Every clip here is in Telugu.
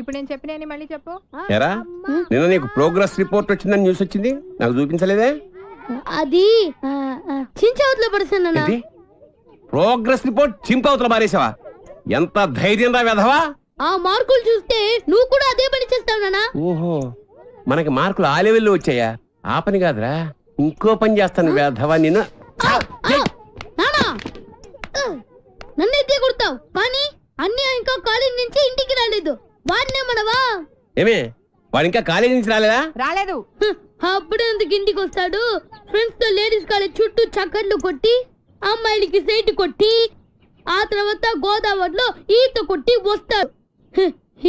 ఇప్పుడు నేను చెప్పిన మళ్ళీ చెప్పు. ఎరా నిన్న నీకు ప్రోగ్రెస్ రిపోర్ట్ వచ్చిందని న్యూస్ వచ్చింది, నాకు చూపించలేదే? అది చించవతలో పడుతున్నా. ప్రోగ్రెస్ రిపోర్ట్ చింపవతల మారేసావా? ఎంత ధైర్యం రా వెధవా! ఆ మార్కులు చూస్తే నువ్వు కూడా అదే పని చేస్తావు నాన్న. ఓహో, మనకి మార్కులు ఆ లెవెల్లో వచ్చాయా? ఆ పని కాదురా, ఇంకో పని చేస్తాను వెధవా నిన్ను. నన్నైతే కొడతావు కానీ అన్నీ ఇంకా కాలేజ్ నుంచి ఇంటికి రాలేదు. వాడినే మనవా? ఏమే వాడు ఇంకా కాలేజీ నుంచి రాలేదా? రాలేదు. అప్పుడు ఎందుకు ఇంటికి వస్తాడు? ఫ్రెండ్స్ తో లేడీస్ కాలేజ్ చుట్టూ చక్కర్లు కొట్టి, అమ్మాయిలకి సైట్ కొట్టి, ఆ తర్వాత గోదావరిలో ఈత కొట్టి వస్తాడు.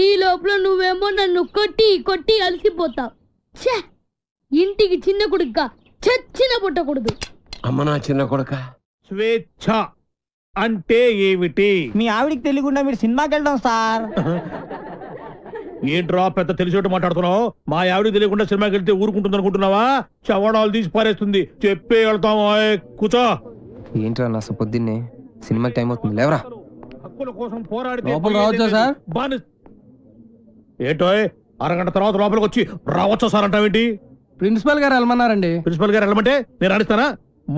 ఈ లోపల నువ్వేమో నన్ను కొట్టి కొట్టి అలసిపోతావు. ఇంటికి చిన్న కొడుగ్గా చచ్చిన పుట్టకూడదు. అమ్మ నా చిన్న కొడుక. స్వేచ్ఛ అంటే ఏమిటి? మీ ఆవిడికి తెలియకుండా మీరు సినిమాకి వెళ్దాం సార్. ఏంట్రా పెద్ద తెలిసేట్టు మాట్లాడుతున్నావు? మా ఆవిడికి తెలియకుండా సినిమాకి వెళ్తే ఊరుకుంటుంది అనుకుంటున్నావా? చవడాలు తీసి పారేస్తుంది. చెప్పే వెళ్తాము. కూర్చో. ఏంట్రా నా పొద్దున్నే సినిమాకి టైం అవుతుంది, లేవరా. హక్కుల కోసం పోరాడితే ఏంటో అరగంట తర్వాత లోపలికి వచ్చి రావచ్చా సార్ అంటావేంటి? ప్రిన్సిపల్ గారు వెళ్ళమన్నారండి. ప్రిన్సిపల్ గారు వెళ్ళమంటే నేను అడిస్తానా?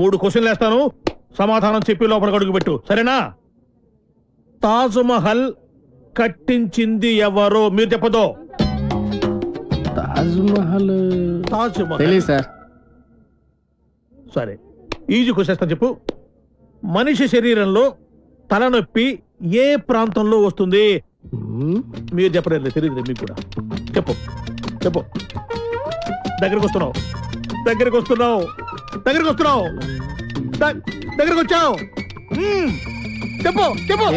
3 క్వశ్చన్లు వేస్తాను, సమాధానం చెప్పి లోపలికి అడుగు పెట్టు, సరేనా? తాజ్ మహల్ కట్టించింది ఎవరు? మీరు చెప్పదు. తాజ్ మహల్ సార్. సరే, ఈజీ క్వశ్చన్ చెప్పు. మనిషి శరీరంలో తలనొప్పి ఏ ప్రాంతంలో వస్తుంది? మీరు చెప్పలేదు, తెలియదు మీకు కూడా. చెప్పు చెప్పు. దగ్గరికి వస్తున్నావు, దగ్గరికి వస్తున్నావు, దగ్గరికి వస్తున్నావు, దగ్గరికి వచ్చావు. చెప్పు చెప్పు.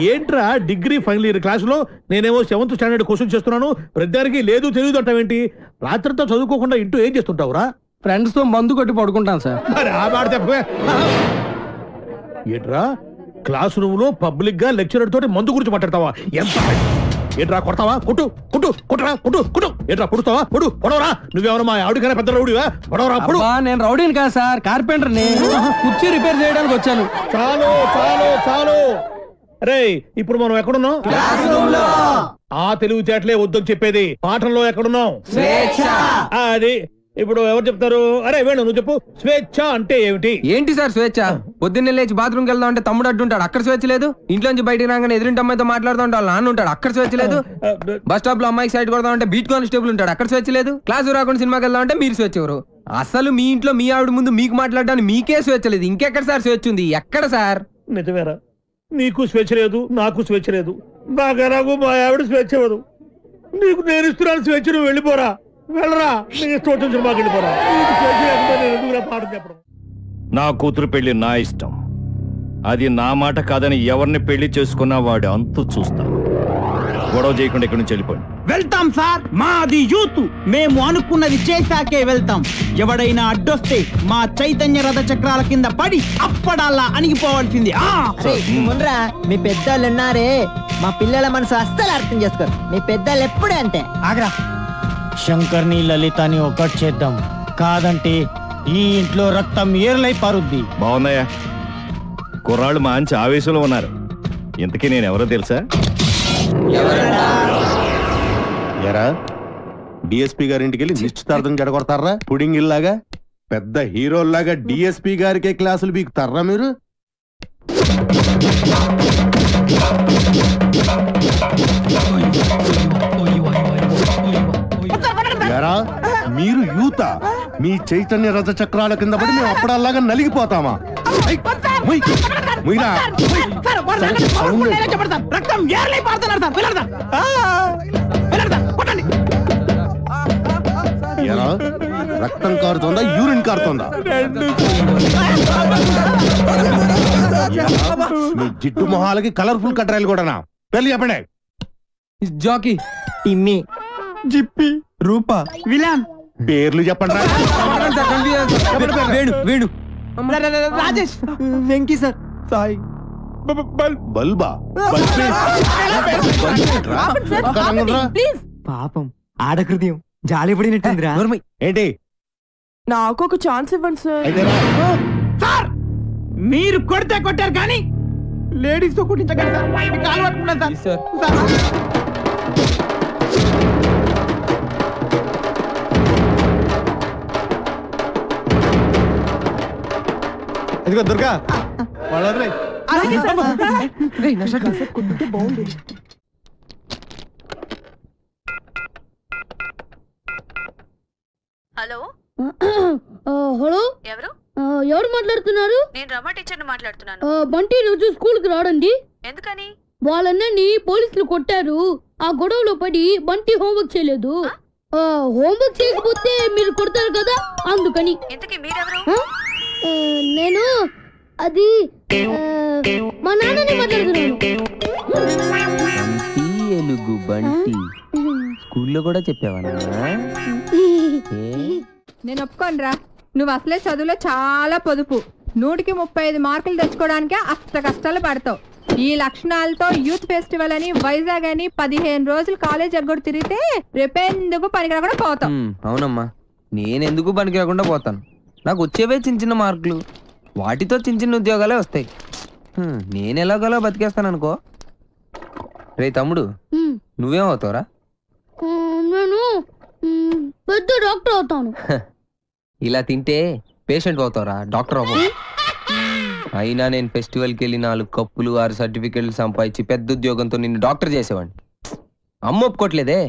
ఏంట్రా డిగ్రీ ఫైనల్ ఇయర్ క్లాసులో నేనేమో 7th స్టాండర్డ్ క్వశ్చన్ చేస్తున్నాను, ప్రతిదానికి లేదు తెలియదు అంటావేంటి? రాత్రంతా చదువుకోకుండా ఇంటూ ఏం చేస్తుంటావురా? ఫ్రెండ్స్ తో మందు కొట్టి పడుకుంటాను సార్. మరి ఆ మాట చెప్పే. ఏంట్రా క్లాస్ రూమ్ లో పబ్లిక్ గా లెక్చరర్ తోటి మందు గురించి మాట్లాడతావా? ఎంత ఏంట్రా కొడతావా? కొట్టు కొట్టు కొట్టరా కొట్టు కొట్టు. ఏంట్రా కొడుతావా? పొడు పొడవరా. నువ్వేమన్నా మా ఆవిడకైనా పెద్ద రౌడీవా? పొడవరా పొడు. నేను రౌడీని కాదు సార్, కార్పెంటర్ ని. కుర్చీ రిపేర్ చేయడానికి వచ్చాను. చాలు చాలు చాలు. రే ఇప్పుడు మనం ఎక్కడున్నాం? ఆ తెలివితేటలే వద్దని చెప్పేది. పాఠంలో ఎక్కడున్నాం? అది ఇప్పుడు ఎవరు చెప్తారు? అరే వేణు నువ్వు చెప్పు. స్వేచ్ఛ అంటే ఏమిటి? ఏంటి సార్ స్వేచ్ఛ? పొద్దున్నే లేచి బాత్రూమ్కి వెళ్దాం అంటే తమ్ముడు అడ్డుంటాడు, అక్కడ స్వేచ్ఛ లేదు. ఇంట్లోంచి బయటికి రాగానే ఎదురింటి అమ్మాయితో మాట్లాడుతూ ఉంటాడు, నాన్న ఉంటాడు, అక్కడ స్వేచ్ఛ లేదు. బస్ స్టాప్ లో అమ్మాయికి సైడ్ కొడదాం అంటే బీట్ కానిస్టేబుల్ ఉంటాడు, అక్కడ స్వేచ్ఛ లేదు. క్లాసు రాకుండా సినిమాకి వెళ్దాం అంటే మీరు స్వేచ్ఛ ఎవరు? అసలు మీ ఇంట్లో మీ ఆవిడ ముందు మీకు మాట్లాడడానికి మీకే స్వేచ్ఛ లేదు, ఇంకెక్కడ సార్ స్వేచ్ఛ ఉంది? ఎక్కడ సార్? నిజమేరా, నీకు స్వేచ్ఛ లేదు, నాకు స్వేచ్ఛ లేదు. నాకు మా ఆవిడ స్వేచ్ఛ ఇవ్వదు. నీకు నేను ఇస్తున్నాను స్వేచ్ఛ, నువ్వు వెళ్ళిపోరా. వెళ్ళరా, నీ ఇష్టం వచ్చిన సినిమాకి వెళ్ళిపోరా. పాఠం చెప్పడం. నా కూతురు పెళ్లి నా ఇష్టం, అది నా మాట కాదని ఎవరిని పెళ్లి చేసుకున్నా వాడు అంతు చూస్తాను. గొడవ చేయకుండా ఇక్కడి నుంచి వెళ్ళిపోండి. వెళ్తాం సార్, మాది యూత్, మేము అనుకున్నది చేశాకే వెళ్తాం. ఎవడైనా అడ్డొస్తే మా చైతన్య రథ చక్రాల కింద పడి అప్పడాలా అణిగిపోవాల్సింది. మీ పెద్దోళ్ళు ఉన్నారే, మా పిల్లల మనసు అస్సలు అర్థం చేసుకోరు. మీ పెద్దోళ్ళు ఎప్పుడే అంతే. ఆగ్రా, శంకర్ని లలితని ఒకటి చేద్దాం, కాదంటే ఈ ఇంట్లో రక్తం ఏర్లై పారుద్ది. బాగున్నాయా? కుర్రాళ్ళు మంచి ఆవేశంలో ఉన్నారు. ఇంతకీ నేను ఎవరో తెలుసా? ఎరా డిఎస్పీ గారింటికి వెళ్ళి నిశ్చితార్థం జడగొడతారా? పుడింగ్ ఇల్లాగా పెద్ద హీరోల్లాగా డిఎస్పీ గారికే క్లాసులు బీకుతారా మీరు? ఎరా మీరు యూత, మీ చైతన్య రథ చక్రాల కింద పడి మేము అప్పుడల్లాగా నలిగిపోతామా? రక్తం కారుతోందా, యూరిన్ కారుతోందా? మీ జిడ్డు మొహాలకి కలర్ఫుల్ కట్రాయలు కూడానా? పెళ్లి చెప్పండి. జాకీ, టిమ్మి, జిప్పి, రూపా, విలాన్ పేర్లు చెప్పండి. వేణు, వేణు, రాజేష్, వెంకీ సార్, సాయి, బల్బా. పాపం ఆడహృదయం జాలిపడినట్టుందిరా. ఏంటి? నాకు ఒక ఛాన్స్ ఇవ్వండి సార్. మీరు కొడితే కొట్టారు కానీ లేడీస్ తో కుట్టించగలరు సార్. ఇదిగో దుర్గా వాళ్ళ హలో హలో ఎవరు? ఎవరు మాట్లాడుతున్నారు? నేను రమ టీచర్ని మాట్లాడుతున్నాను. బంటి రోజు స్కూల్ కి రాడండి. ఎందుకని? వాళ్ళని పోలీసులు కొట్టారు. ఆ గొడవలో పడి బంటి హోంవర్క్ చేయలేదు. హోంవర్క్ చేయకపోతే మీరు కొడతారు కదా, అందుకని. ఇంతకీ మీరెవరు? నేను అది మా నాన్నని మాట్లాడుతున్నాను. ఎలుగు బంటి స్కూల్లో కూడా చెప్పావా? నేను ఒప్పుకోనరా. నువ్వు అసలే చదువులో చాలా పొదుపు. 100కి 35 మార్కులు తెచ్చుకోవడానికే అష్ట కష్టాలు పడతావు. ఈ లక్షణాలతో యూత్ ఫెస్టివల్ అని వైజాగ్ అని 15 రోజులు కాలేజ్ ఎగ్గొడు తిరిగితే రేపెందుకు పనికిరాకుండా పోతావు. అవునమ్మా, నేనెందుకు పనికి రాకుండా పోతాను? నాకు వచ్చేవే చిన్న చిన్న మార్కులు, వాటితో చిన్న చిన్న ఉద్యోగాలే వస్తాయి. నేను ఎలాగోలా బతికేస్తాను అనుకో. రే తమ్ముడు, నువ్వేమవుతావురా? నేను పెద్ద డాక్టర్ అవుతాను. ఇలా తింటే పేషెంట్ అవుతావురా, డాక్టర్ అవ్వవు. అయినా నేను ఫెస్టివల్కి వెళ్ళి 4 కప్పులు 6 సర్టిఫికెట్లు సంపాదించి పెద్ద ఉద్యోగంతో నిన్ను డాక్టర్ చేసేవాడిని. అమ్మ ఒప్పుకోవట్లేదే.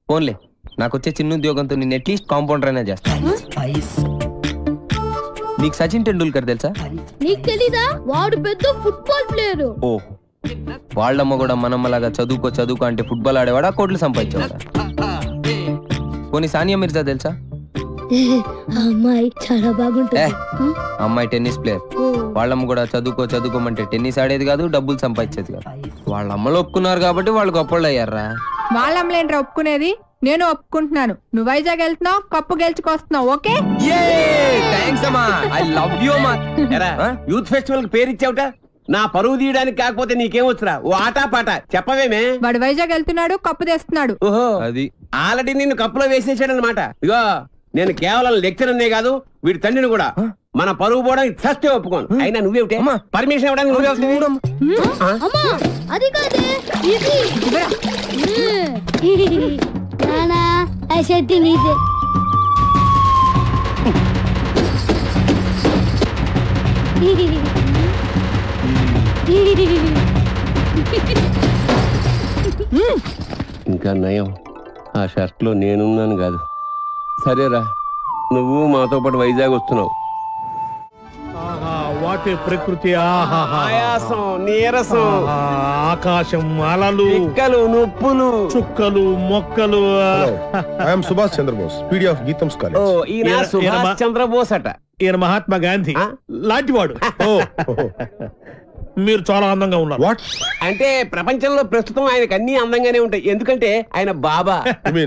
ఫోన్లే, నాకు వచ్చే చిన్న ఉద్యోగంతో నిన్ను అట్లీస్ట్ కాంపౌండర్ అయినా చేస్తాను. నీకు సచిన్ టెండూల్కర్ తెలుసా? నీకు తెలీదా? వాడు పెద్ద ఫుట్బాల్ ప్లేయర్. ఓ, వాళ్ళమ్మ కూడా మనమ్మలాగా చదువుకో అంటే ఫుట్బాల్ ఆడేవాడా, కోట్లు సంపాదించేవాడా? పోనీ సానియా మిర్జా తెలుసా? అమ్మాయి చాలా బాగుంటుంది. అమ్మాయి టెన్నిస్ ప్లేయర్. వాళ్ళమ్మ కూడా చదువుకోమంటే టెన్నిస్ ఆడేది కాదు, డబ్బులు సంపాదించేది కాదు. వాళ్ళ అమ్మలు ఒప్పుకున్నారు కాబట్టి వాళ్ళు గొప్పళ్ళు అయ్యారా. వాళ్ళ అమ్మలేంట్రా ఒప్పుకునేది? నేను ఒప్పుకుంటున్నాను. నువ్వు వైజాగ్ వెళ్తున్నావు, కప్పు గెలుచుకొస్తున్నావు. ఓకే, యూత్ ఫెస్టివల్ పేరు ఇచ్చావుట. నా పరువు తీయడానికి కాకపోతే నీకేమొచ్చురా? ఓ ఆటా పాట చెప్పవేమే. వాడు వైజాగ్ వెళ్తున్నాడు, కప్పు తెస్తున్నాడు. ఓహో, అది ఆల్రెడీ నిన్ను కప్పులో వేసేసాడు అనమాట. ఇగో, నేను కేవలం లెక్చరర్నే కాదు, వీడి తండ్రిని కూడా. మన పరువు పోవడానికి చస్తే ఒప్పుకోను. అయినా నువ్వేమిటే పర్మిషన్ ఇవ్వడానికి అది కాదే, ఇది నానా ఆ షర్ట్ నీదే. ఇంకా నయం, ఆ షర్ట్ లో నేనున్నాను కాదు. సరేరా, నువ్వు మాతో పాటు వైజాగ్ వస్తున్నావు. వాటి ప్రకృతి, ఆయాసం, నీరసం, ఆకాశం, అలలు, పిక్కలు, నొప్పులు, చుక్కలు, మొక్కలు. I'm Subhash Chandrabose, PD of GITAMs college. ఈయన సుభాష్ చంద్రబోస్ అట. ఈయన మహాత్మా గాంధీ లాంటివాడు. మీరు చాలా అందంగా ఉన్నారు. వాట్ అంటే ప్రపంచంలో ప్రస్తుతం ఆయనకు అన్ని అందంగానే ఉంటాయి. ఎందుకంటే ఆయన బాబా.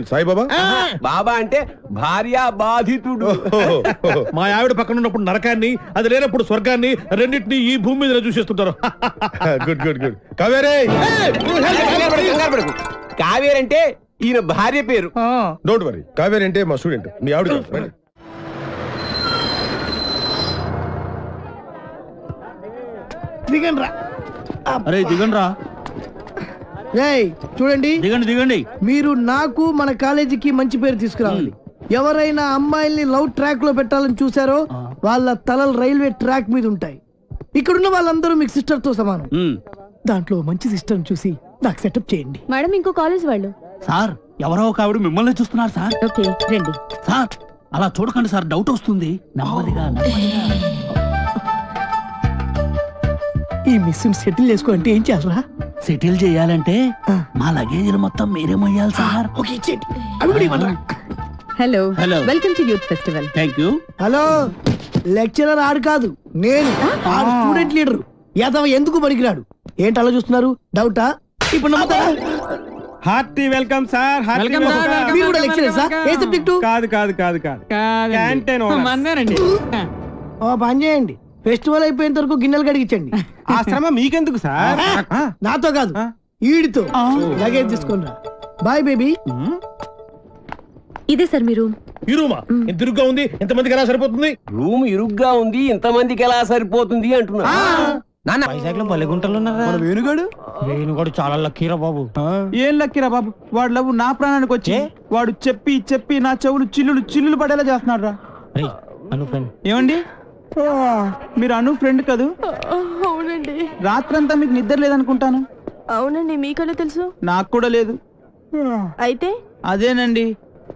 సాయిబాబా? బాబా అంటే భార్య బాధితుడు. మా ఆవిడ పక్కన ఉన్నప్పుడు నరకాన్ని, అది లేనప్పుడు స్వర్గాన్ని, రెండింటినీ ఈ భూమి మీద చూసేస్తుంటారు. Good good good. కావేరే, కావేరి అంటే ఈయన భార్య పేరు. Don't worry. కావేరి అంటే మా స్టూడెంట్, మీ ఆవిడ. దిగండ్రా. అరే దిగండ్రా. చూడండి, దిగండి. మీరు నాకు మన కాలేజీకి మంచి పేరు తీసుకురావాలి. ఎవరైనా అమ్మాయిల్ని లవ్ ట్రాక్ లో పెట్టాలని చూసారో వాళ్ళ తలలు రైల్వే ట్రాక్ మీద ఉంటాయి. ఇక్కడున్న వాళ్ళందరూ మీకు సిస్టర్ తో సమానం. దాంట్లో మంచి సిస్టర్ చూసి నాకు సెటప్ చేయండి. మేడం, ఇంకో కాలేజ్ వాళ్ళు. సార్, ఎవరో ఒక ఆవిడ మిమ్మల్ని చూస్తున్నారు సార్. ఓకే, రండి. సార్, అలా చూడకండి సార్, డౌట్ వస్తుంది. నెమ్మదిగా. ఈ మిస్ సెటిల్ చేసుకో అంటే ఏం చేయాలరా? సెటిల్ చేయాలంటే మా లగేజీలు మొత్తం మీరే మొయ్యాలి sir. Okay, hello, welcome to youth festival. Thank you. Hello, lecturer ఆడు కాదు, నేను స్టూడెంట్ లీడర్. యాదవ ఎందుకు పనికిరాడు? ఏంటి అలా చూస్తున్నారు? డౌటా? ఇప్పుడు నమ్ముతారా? Hearty welcome sir. మీరు కూడా లెక్చరర్ సార్? ఏ సబ్జెక్టు? కాదు. Canteen owner. ఓ పని చేయండి, ఫెస్టివల్ అయిపోయేంత వరకు గిన్నెలు కడిగించండి. ఆ శ్రమ మీకెందుకు సార్? నాతో కాదు, ఈడితో. లగేజ్ తీసుకుని. Bye baby. ఇదే సార్ మీ రూమ్. ఈ రూమా? ఎంత ఇరుగ్గా ఉంది, ఎంతమందికి ఎలా సరిపోతుంది? రూమ్ ఇరుగ్గా ఉంది, ఇంతమందికి ఎలా సరిపోతుంది అంటున్నా. వైజాగ్ లో బల్లెగుంటలు ఉన్నారా? వేణుగాడు చాలా లక్కీరా బాబు. ఏం లక్కీరా బాబు, వాడు లవ్ నా ప్రాణానికి వచ్చి వాడు చెప్పి నా చెవులు చిల్లులు పడేలా చేస్తున్నాడు రా. ఏమండి, మీరు అను ఫ్రెండ్ కదూ? అవునండి. రాత్రంతా మీకు నిద్ర లేదనుకుంటాను. అవునండి, మీకలా తెలుసు? నాకు కూడా లేదు. అయితే అదేనండి,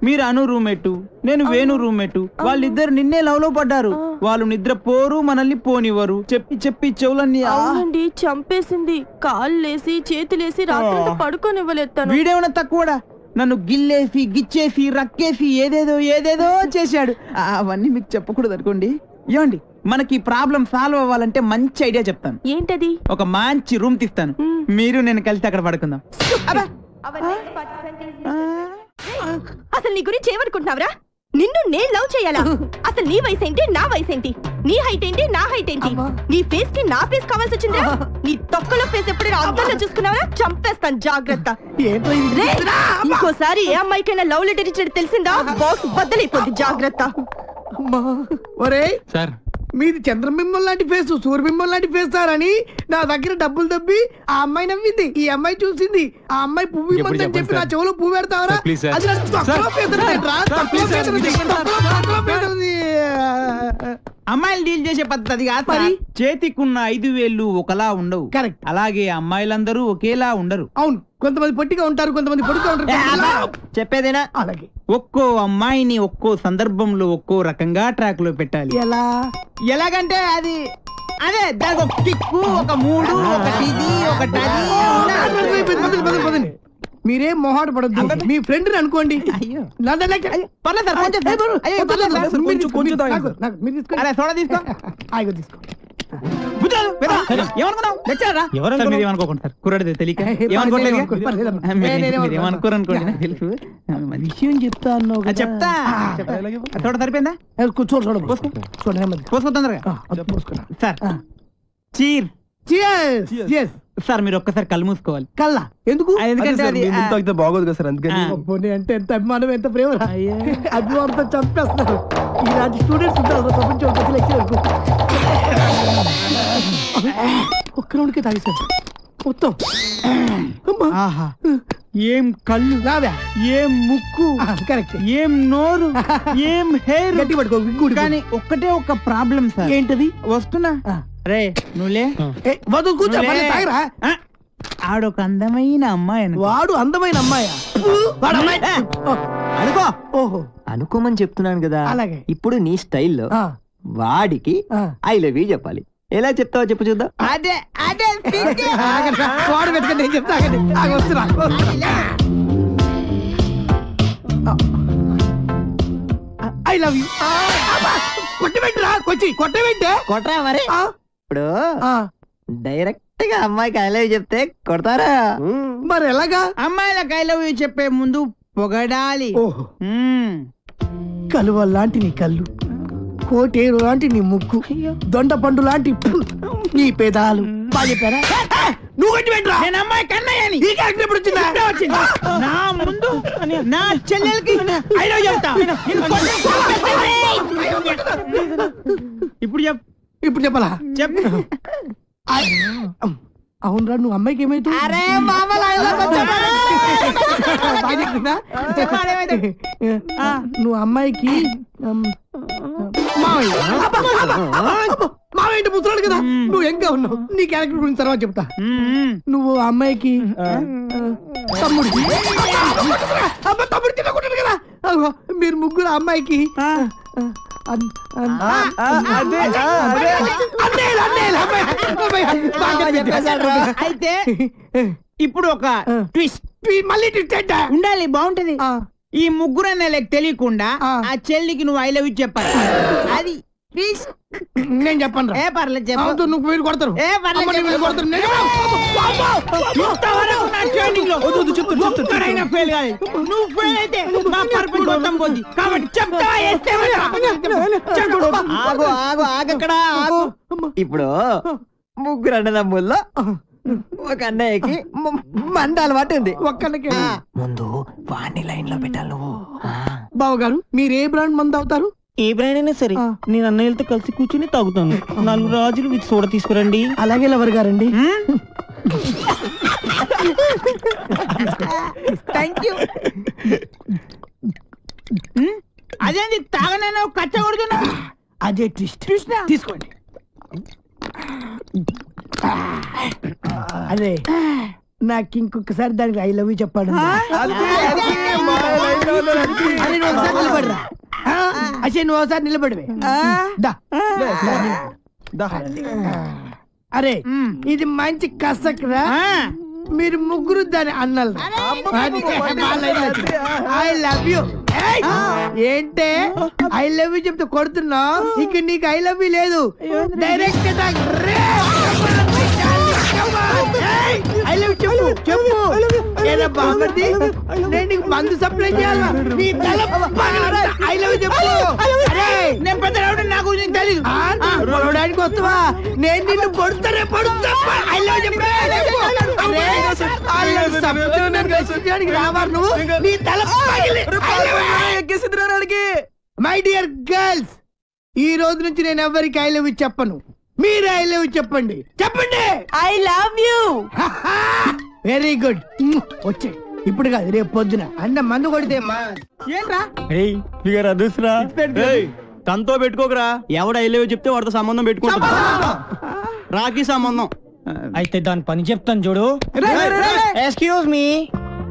మీరు అను రూమ్మేట్, నేను వేణు రూమ్మేట్. వాళ్ళిద్దరు నిన్నే లవ్ లో పడ్డారు. వాళ్ళు నిద్ర పోరు, మనల్ని పోనివ్వరు. చెప్పి చెప్పి చెవులన్నీ అవునండి చంపేసింది. కాళ్ళేసి చేతులేసి రాత్రి పడుకోనివ్వలేదు. వీడేమన్నా తక్కువడా? నన్ను గిల్లేసి గిచ్చేసి రక్కేసి ఏదేదో ఏదేదో చేశాడు. అవన్నీ మీకు చెప్పకూడదు అనుకోండి. ఏమండి, మనకి ప్రాబ్లం సాల్వ్ అవ్వాలంటే మంచి ఐడియా చెప్తాను. ఏంటది? ఒక మంచి రూమ్ తీస్తాను, మీరు నేను కలిసి అక్కడ పడుకుందాం. అసలు నీ గురించి ఏమనుకుంటున్నావురా? నిన్ను నేను లవ్ చేయాలా? అసలు నీ వయసు ఏంటి, నా వయసు ఏంటి? నీ హైట్ ఏంటి, నా హైట్ ఏంటి? నీ ఫేస్ కి నా ఫేస్ కావాల్సి వచ్చిందా? నీ తొక్కలో ఫేస్ ఎప్పుడైనా అద్దంలో చూసుకున్నావరా? చంపేస్తాను, జాగ్రత్త. ఇంకోసారి ఏ అమ్మాయికైనా లవ్ లెటర్ ఇచ్చినట్టు తెలిసిందా బాక్స్ బద్దలైపోద్ది, జాగ్రత్త. ఒరే సార్, మీది చంద్రబింబం లాంటి ఫేస్, సూర్యబింబం లాంటి ఫేస్ సార్ అని నా దగ్గర డబ్బులు దబ్బి ఆ అమ్మాయి నవ్వింది, ఈ అమ్మాయి చూసింది. ఆ అమ్మాయి పువ్వు ఇమ్మందని చెప్పి నా చెవులో పువ్వు పెడతావరా? అది నాకు తక్కువ పేదరా, తక్కువ పేదది. అమ్మాయిలు డీల్ చేసే పద్ధతి కాదు. చేతికున్న 5 వేళ్ళు ఒకలా ఉండవు. కరెక్ట్. అలాగే అమ్మాయిలందరూ ఒకేలా ఉండరు. అవును, కొంతమంది పొట్టిగా ఉంటారు, కొంతమంది పొడుగా ఉంటారు. చెప్పేదేనా? అలాగే ఒక్కో అమ్మాయిని ఒక్కో సందర్భంలో ఒక్కో రకంగా ట్రాక్ లో పెట్టాలి. ఎలాగంటే అది అదే దానికి ఒక కిక్కు, ఒక మూడు, ఒక ఇది, ఒకటి అది. మీరేం మొహాట పడద్దు, మీ ఫ్రెండ్ అనుకోండి. కుర్రాడితే తెలియక ఏమనుకోరనుకోండి, తెలుసు. విషయం చెప్తా అన్నావు, చెప్తా. చూడ సరిపోయిందా? పోసుకో తొందరగా సార్. చీర్ సార్, మీరు ఒక్కసారి కళ్ళు మూసుకోవాలి. కల్లా ఎందుకు? ఎందుకంటే అది బాగోదు కదా సార్, అందుకని. అంటే ఎంత అభిమానం, ఎంత ప్రేమ. అభిమానంతో చంపేస్తున్నారు. ఇలాంటి స్టూడెంట్స్ ఉంటారు ప్రపంచం. ఒక్క రౌండ్కే తాగేశారు మొత్తం. ఏం కళ్ళు, ఏం ముక్కు, కరెక్ట్. ఏం నోరు, ఏం హెయిర్. గట్టి పట్టుకో. కానీ ఒక్కటే ఒక ప్రాబ్లం సార్. ఏంటది? వస్తున్నా. రే నువ్వులే, కూర్చో. ఆడొక అందమైన అమ్మాయి. వాడు అందమైన అమ్మాయా? అనుకో. ఓహో, అనుకోమని చెప్తున్నాను కదా. అలాగే. ఇప్పుడు నీ స్టైల్లో వాడికి ఐ లవ్ యూ చెప్పాలి. ఎలా చెప్తావో చెప్పు చూద్దాం. అదే అదే వాడు పెట్టుకుని నేను చెప్తా. I love you. కొట్టబెట్టరా, కొట్టబెట్టే కొట్టరా మరి. ఇప్పుడు డైరెక్ట్ గా అమ్మాయికి ఐ లవ్ యూ చెప్తే కొడతారా? మరి ఎలాగా? అమ్మాయిలకు ఐ లవ్ యూ చెప్పే ముందు పొగడాలి. కలువ లాంటి నీ కళ్ళు, కోటేరు లాంటి నీ ముక్కు, దొండ పండు లాంటి నీ పేదాలు. బాగా చెప్పారా? నువ్వు కట్టి పెట్టరా. నేను అమ్మాయి కన్నయ్యని. ఈ క్యారెక్టర్ ఎప్పుడు వచ్చిందా? నా ముందు నా చెల్లెలకి ఐ లవ్ చెప్తా. ఇప్పుడు ఇప్పుడు చెప్పాలా? చెప్పు. అవునరా, నువ్వు అమ్మాయికి ఏమైతుంది? నువ్వు అమ్మాయికి మావేంటి ముసలాడు కదా, నువ్వు ఎంగా ఉన్నావు. నీ క్యారెక్టర్ గురించి తర్వాత చెప్తా. నువ్వు అమ్మాయికి తమ్ముడు తినకుంటాడు కదా. మీరు ముగ్గురు అమ్మాయికి అయితే ఇప్పుడు ఒక ట్విస్ట్. మళ్ళీ ట్విస్ట్ ఉండాలి, బాగుంటది. ఈ ముగ్గురు అన్నలకు తెలియకుండా ఆ చెల్లికి నువ్వు ఐ లవ్ యూ చెప్పాలి. అది నేను చెప్పను. ఏ పర్లేదు చెప్పు. నువ్వు మీరు కొడతారు. ఏ పర్లేదు కొడతారు. నువ్వు ఫెయిల్ అయితే మా పర్పస్ మొత్తం పోద్ది. కాబట్టి చెప్తావా? ఆగు ఆగు ఆగక్కడ ఆగు. ఇప్పుడు ముగ్గురు అన్నదమ్ముల్లో ఒక అన్నయ్యకి మంద అలవాటు ఉంది. ఒక్కళ్ళకి ముందు వాణ్ణి లైన్ లో పెట్టాలి నువ్వు. బావగారు, మీరు ఏ బ్రాండ్ మందు అవుతారు? ఏ బ్రాండ్ అయినా సరే నేను అన్నయ్యలతో కలిసి కూర్చుని తాగుతాను. 4 రాజులు విత్ సోడా తీసుకురండి. అలాగే లవర్ గారండి. Thank you. అదేంటి తాగనైనా కచ్చ కొడుతున్నా? అదే ట్విస్ట్ తీసుకోండి. అదే నాకు ఇంకొకసారి దానికి ఐ లవ్ యూ చెప్పాడు. అసలు నువ్వు ఒకసారి నిలబడివే. అరే ఇది మంచి కసక్రా. మీరు ముగ్గురు దాని అన్నలు. I love you. ఏంటే ఐ లవ్ యూ చెప్తే కొడుతున్నావు? ఇక నీకు ఐ లవ్ యూ లేదు. డైరెక్ట్ ఐ లవ్ చెప్పు చెప్పు. ఏదో బాగుంది. నేను నీకు మందు సప్లై చేయాలా? ఐ లవ్ చెప్పు. నేను పెద్ద నాకు తెలీదు. పొడవడానికి వస్తావా? నేను నిన్ను పొడుతానే పొడుతా. ఐ లవ్ చెప్పు. మై డియర్ గర్ల్స్, ఈ రోజు నుంచి నేను ఎవరికి ఐ లవ్ యూ చెప్పను. మీరు ఐ లవ్ యూ చెప్పండి. చెప్పండి I love you. Very good. వచ్చే ఇప్పుడు కాదు రేపు పొద్దున అన్న మందు కొడితే ఏంట్రా అదుసురా తనతో పెట్టుకోకరా. ఎవడ ఐ లవ్ యూ చెప్తే వాడితో సంబంధం పెట్టుకుంటా. రాఖీ సంబంధం అయితే దాని పని చెప్తాను చూడు. ఎక్స్క్యూజ్ మీ,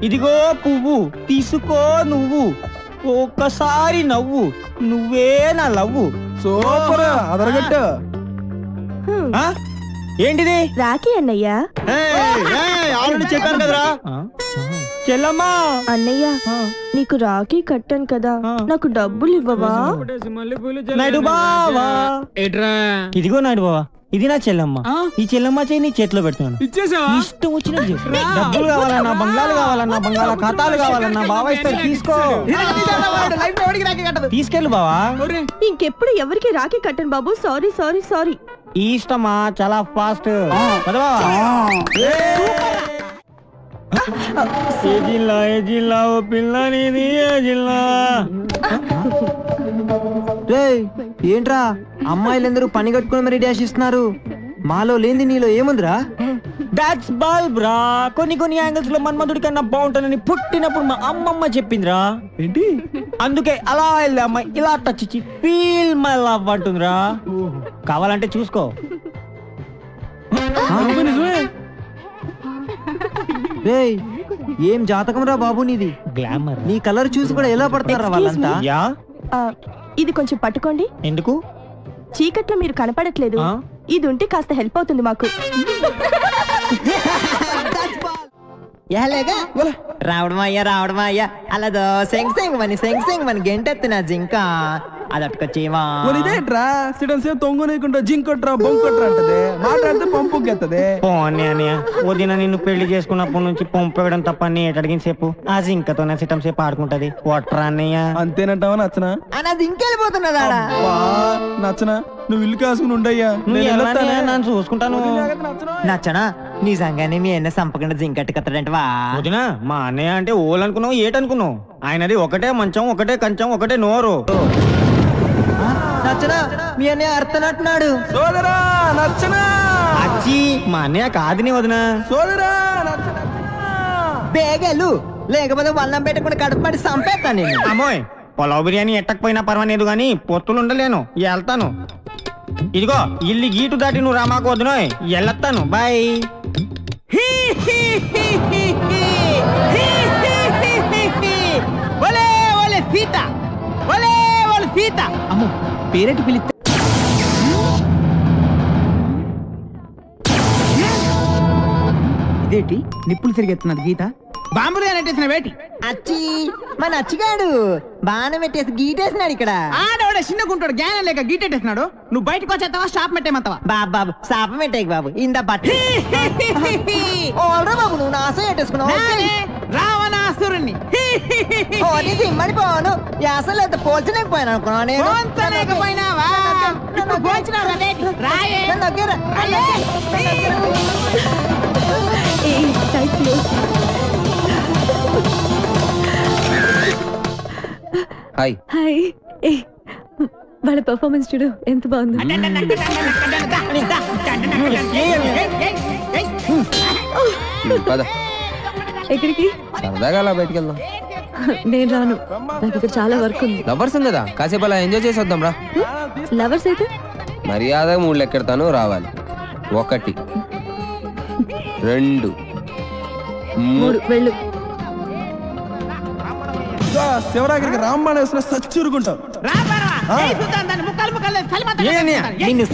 ఇదిగో పువ్వు తీసుకో నువ్వు. ఒక్కసారి నవ్వు, నువ్వే నా లవ్వు. సూపర్ అదరగట్టు. ఏంటిది? రాఖీ అన్నయ్య. ఆల్రెడీ చెప్పాను కదరా. చెల్లమ్మా. అన్నయ్య నీకు రాఖీ కట్టాను కదా, నాకు డబ్బులు ఇవ్వవా? నాయుడు బావా. ఇదిగో నాయుడు బావా, ఇది నా చెల్లమ్మ. ఈ చెల్లమ్మ చేయి నీ చేతిలో పెడుతున్నాను. ఇష్టం వచ్చినట్టు డబ్బులు కావాలన్నా, బంగ్లాలు కావాలన్నా, బంగాళా ఖాతాలు కావాలన్నా బావా ఇస్తారు. తీసుకో, తీసుకెళ్ళు బావా. ఇంకెప్పుడు ఎవరికి రాఖీ కట్టను బాబు. Sorry sorry sorry. ఈ ఇష్టమా చాలా ఫాస్ట్. ఏ జిల్లా ఏ జిల్లా ఓ పిల్ల నీది ఏ జిల్లా? ఏంట్రా అమ్మాయిలందరూ పని కట్టుకుని మరి డాష్ ఇస్తున్నారు. మాలో లేని నీలో ఏముందిరా? దాట్స్ బల్బ్ రా. కొన్ని కొన్ని యాంగిల్స్ లో మన్మధుడి కన్నా బాగుంటానని పుట్టినప్పుడు మా అమ్మమ్మ చెప్పిందిరా. ఏంటి? అందుకే అలా వెళ్ళి అమ్మాయి ఇలా టచ్ ఇచ్చి ఫీల్ మై లవ్ అంటుందిరా. కావాలంటే చూసుకో. ఏం జాతకం రా బాబు నీది. గ్లామర్. నీ కలర్ చూసి కూడా ఎలా పడతారా వాళ్ళంతా? ఇది కొంచెం పట్టుకోండి. ఎందుకు? చీకట్లో మీరు కనపడట్లేదు. ఇది ఉంటే కాస్త హెల్ప్ అవుతుంది మాకు. రావడం అయ్యా అలా సెంగ్ సెంగ్ మన గెంటెత్తిన జింక అదట్టుకొచ్చేవా. ఇదేంట్రా సిడన్ సేపు తొంగనీకుంటా జింకొట్రా బొంకొట్రా అంటది. మాట్లాడితే పంపుకెత్తది. వదిన నిన్ను పెళ్లి చేసుకున్నప్పటి నుంచి పంపేయడం తప్ప అడిగిన సేపు ఆ జింకతోనే సిటం సేపు ఆడుకుంటది. కొట్రా అన్నయ్య. అంతేనంటావా నచ్చనా? అది ఇంకెళ్ళిపోతున్నదా? నచ్చనా? నువ్వు ఇల్లు కాసుకుని ఉండయ్యా. నన్ను చూసుకుంటాను. నచ్చనా? నిజంగానే మీ అన్న సంపకుండా జింకట్టు కత్తడంటవా? వదినా మా అన్నయ్య అంటే ఓలు అనుకున్నావు ఏటనుకున్నావు? ఆయనది ఒకటే మంచం, ఒకటే కంచం, ఒకటే నోరు. నచ్చనా? మీ అన్నయ్య అర్థనట్టున్నాడు. సోదరా నచ్చనా? అచ్చి మా అన్నయ్య కాదుని వదినా. సోదరా బేగలు లేకపోతే వల్లం పెట్టకుండా కడుపుపడి సంపేస్తాను నేను. అమ్మోయ్ పొలావ్ బిర్యానీ ఎట్టకపోయినా పర్వాలేదు గాని పొత్తులు ఉండలేను. వెళ్తాను. ఇదిగో ఇల్లు గీటు దాటి నువ్వు రామాకు వద్దునోయ్. వెళ్ళొస్తాను. బాయ్. సీత. అమ్మో పేరెట్టి పిలిస్తే ఇదేంటి నిప్పులు తిరిగెత్తున్నది గీత? బాంబులు నెట్టేసిన వేటి అచ్చి మన అచ్చిగాడు బాణం పెట్టేసి గీటేసినాడు. ఇక్కడ ఆడవాడే చిన్నగుంటాడు, జ్ఞానం లేక గీటెట్టేసినాడు. నువ్వు బయటకు వచ్చేస్తావా షాప్ పెట్టేమంతావా? బాబు శాపం పెట్టేకి బాబు ఇంద బట్టి బాబు నువ్వు నాశం పెట్టేసుకున్నావు. రావణాసురుణ్ణి సిమ్మడిపోను అసలు ఎంత పోల్చలేకపోయాను పోల్చలేకపోయినావా? Hi hi. వాళ్ళ పర్ఫార్మెన్స్ చూడు ఎంత బాగుంది. ఎక్కడికి? సరదాగా అలా బయటికి వెళ్దాం. నేను రాను, నాకు ఇక్కడ చాలా వర్క్ ఉంది. లవర్స్ కదా, కాసేపు అలా ఎంజాయ్ చేసి వద్దాం రా. లవర్స్ అయితే మర్యాద 3 లెక్కెడతాను రావాలి. 1 2 3 వెళ్ళు. శివరాగిరికి రాంబాణ వేసిన సచ్చురుకుంటాం. నిన్ను